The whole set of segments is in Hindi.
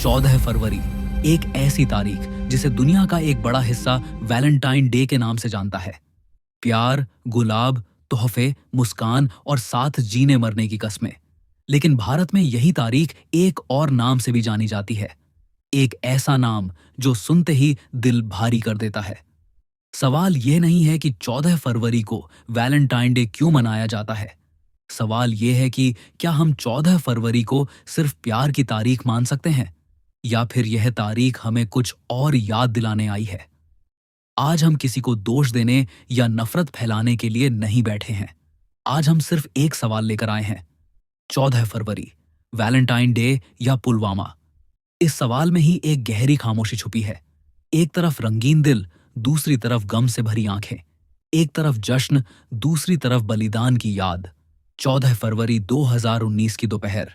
14 फरवरी, एक ऐसी तारीख जिसे दुनिया का एक बड़ा हिस्सा वैलेंटाइन डे के नाम से जानता है। प्यार, गुलाब, तोहफे, मुस्कान और साथ जीने मरने की कस्में। लेकिन भारत में यही तारीख एक और नाम से भी जानी जाती है। एक ऐसा नाम जो सुनते ही दिल भारी कर देता है। सवाल यह नहीं है कि 14 फरवरी को वैलेंटाइन डे क्यों मनाया जाता है। सवाल यह है कि क्या हम 14 फरवरी को सिर्फ प्यार की तारीख मान सकते हैं, या फिर यह तारीख हमें कुछ और याद दिलाने आई है। आज हम किसी को दोष देने या नफरत फैलाने के लिए नहीं बैठे हैं। आज हम सिर्फ एक सवाल लेकर आए हैं। 14 फरवरी, वैलेंटाइन डे या पुलवामा? इस सवाल में ही एक गहरी खामोशी छुपी है। एक तरफ रंगीन दिल, दूसरी तरफ गम से भरी आंखें। एक तरफ जश्न, दूसरी तरफ बलिदान की याद। 14 फरवरी 2019 की दोपहर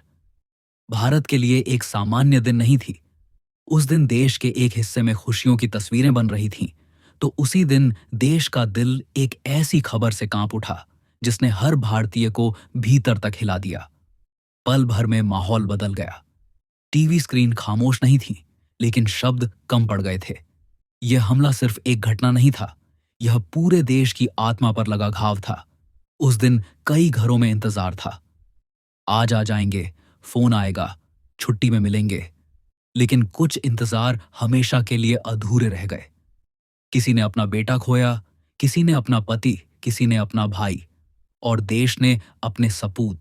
भारत के लिए एक सामान्य दिन नहीं थी। उस दिन देश के एक हिस्से में खुशियों की तस्वीरें बन रही थीं, तो उसी दिन देश का दिल एक ऐसी खबर से कांप उठा जिसने हर भारतीय को भीतर तक हिला दिया। पल भर में माहौल बदल गया। टीवी स्क्रीन खामोश नहीं थी, लेकिन शब्द कम पड़ गए थे। यह हमला सिर्फ एक घटना नहीं था, यह पूरे देश की आत्मा पर लगा घाव था। उस दिन कई घरों में इंतजार था। आज आ जाएंगे, फोन आएगा, छुट्टी में मिलेंगे। लेकिन कुछ इंतजार हमेशा के लिए अधूरे रह गए। किसी ने अपना बेटा खोया, किसी ने अपना पति, किसी ने अपना भाई, और देश ने अपने सपूत।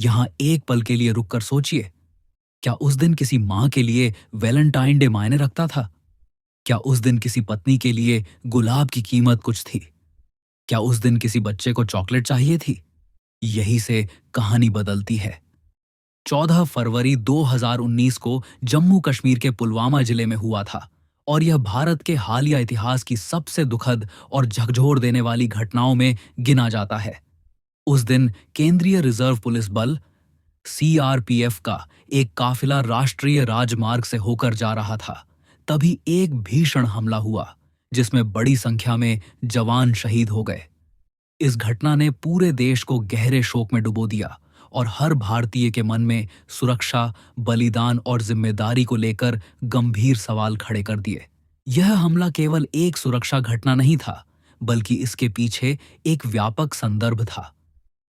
यहां एक पल के लिए रुककर सोचिए, क्या उस दिन किसी मां के लिए वैलेंटाइन डे मायने रखता था? क्या उस दिन किसी पत्नी के लिए गुलाब की कीमत कुछ थी? क्या उस दिन किसी बच्चे को चॉकलेट चाहिए थी? यही से कहानी बदलती है। 14 फरवरी 2019 को जम्मू कश्मीर के पुलवामा जिले में हुआ था, और यह भारत के हालिया इतिहास की सबसे दुखद और झकझोर देने वाली घटनाओं में गिना जाता है। उस दिन केंद्रीय रिजर्व पुलिस बल सीआरपीएफ का एक काफिला राष्ट्रीय राजमार्ग से होकर जा रहा था। तभी एक भीषण हमला हुआ जिसमें बड़ी संख्या में जवान शहीद हो गए। इस घटना ने पूरे देश को गहरे शोक में डुबो दिया और हर भारतीय के मन में सुरक्षा, बलिदान और जिम्मेदारी को लेकर गंभीर सवाल खड़े कर दिए। यह हमला केवल एक सुरक्षा घटना नहीं था, बल्कि इसके पीछे एक व्यापक संदर्भ था।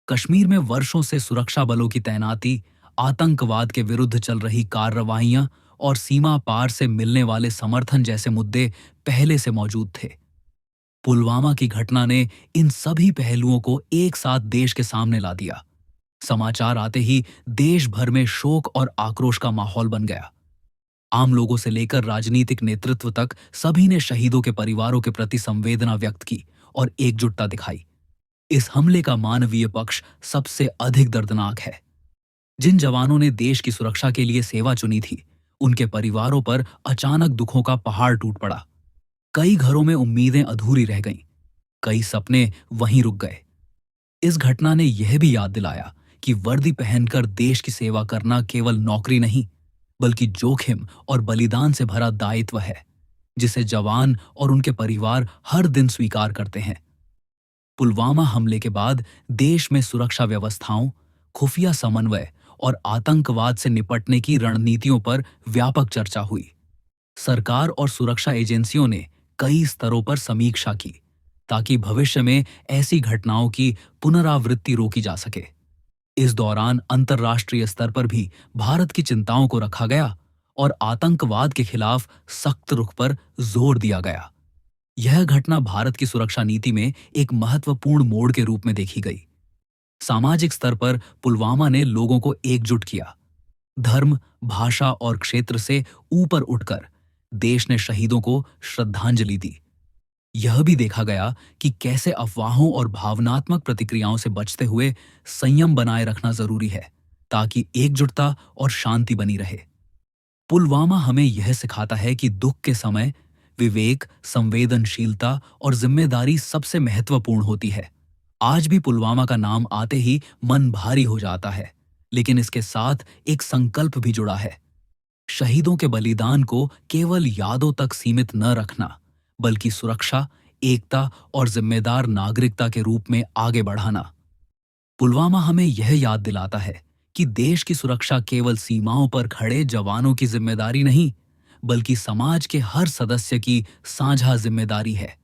कश्मीर में वर्षों से सुरक्षा बलों की तैनाती, आतंकवाद के विरुद्ध चल रही कार्रवाइयां और सीमा पार से मिलने वाले समर्थन जैसे मुद्दे पहले से मौजूद थे। पुलवामा की घटना ने इन सभी पहलुओं को एक साथ देश के सामने ला दिया। समाचार आते ही देश भर में शोक और आक्रोश का माहौल बन गया। आम लोगों से लेकर राजनीतिक नेतृत्व तक सभी ने शहीदों के परिवारों के प्रति संवेदना व्यक्त की और एकजुटता दिखाई। इस हमले का मानवीय पक्ष सबसे अधिक दर्दनाक है। जिन जवानों ने देश की सुरक्षा के लिए सेवा चुनी थी, उनके परिवारों पर अचानक दुखों का पहाड़ टूट पड़ा। कई घरों में उम्मीदें अधूरी रह गईं, कई सपने वहीं रुक गए। इस घटना ने यह भी याद दिलाया कि वर्दी पहनकर देश की सेवा करना केवल नौकरी नहीं, बल्कि जोखिम और बलिदान से भरा दायित्व है, जिसे जवान और उनके परिवार हर दिन स्वीकार करते हैं। पुलवामा हमले के बाद देश में सुरक्षा व्यवस्थाओं, खुफिया समन्वय और आतंकवाद से निपटने की रणनीतियों पर व्यापक चर्चा हुई। सरकार और सुरक्षा एजेंसियों ने कई स्तरों पर समीक्षा की, ताकि भविष्य में ऐसी घटनाओं की पुनरावृत्ति रोकी जा सके। इस दौरान अंतर्राष्ट्रीय स्तर पर भी भारत की चिंताओं को रखा गया और आतंकवाद के खिलाफ सख्त रुख पर जोर दिया गया। यह घटना भारत की सुरक्षा नीति में एक महत्वपूर्ण मोड़ के रूप में देखी गई। सामाजिक स्तर पर पुलवामा ने लोगों को एकजुट किया। धर्म, भाषा और क्षेत्र से ऊपर उठकर देश ने शहीदों को श्रद्धांजलि दी। यह भी देखा गया कि कैसे अफवाहों और भावनात्मक प्रतिक्रियाओं से बचते हुए संयम बनाए रखना जरूरी है, ताकि एकजुटता और शांति बनी रहे। पुलवामा हमें यह सिखाता है कि दुख के समय विवेक, संवेदनशीलता और जिम्मेदारी सबसे महत्वपूर्ण होती है। आज भी पुलवामा का नाम आते ही मन भारी हो जाता है, लेकिन इसके साथ एक संकल्प भी जुड़ा है। शहीदों के बलिदान को केवल यादों तक सीमित न रखना, बल्कि सुरक्षा, एकता और जिम्मेदार नागरिकता के रूप में आगे बढ़ाना। पुलवामा हमें यह याद दिलाता है कि देश की सुरक्षा केवल सीमाओं पर खड़े जवानों की जिम्मेदारी नहीं, बल्कि समाज के हर सदस्य की साझा जिम्मेदारी है।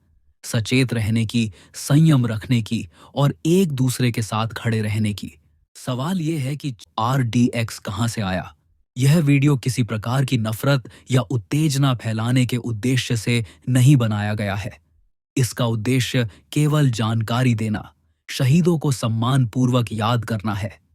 सचेत रहने की, संयम रखने की और एक दूसरे के साथ खड़े रहने की। सवाल यह है कि RDX कहां से आया? यह वीडियो किसी प्रकार की नफरत या उत्तेजना फैलाने के उद्देश्य से नहीं बनाया गया है। इसका उद्देश्य केवल जानकारी देना, शहीदों को सम्मान पूर्वक याद करना है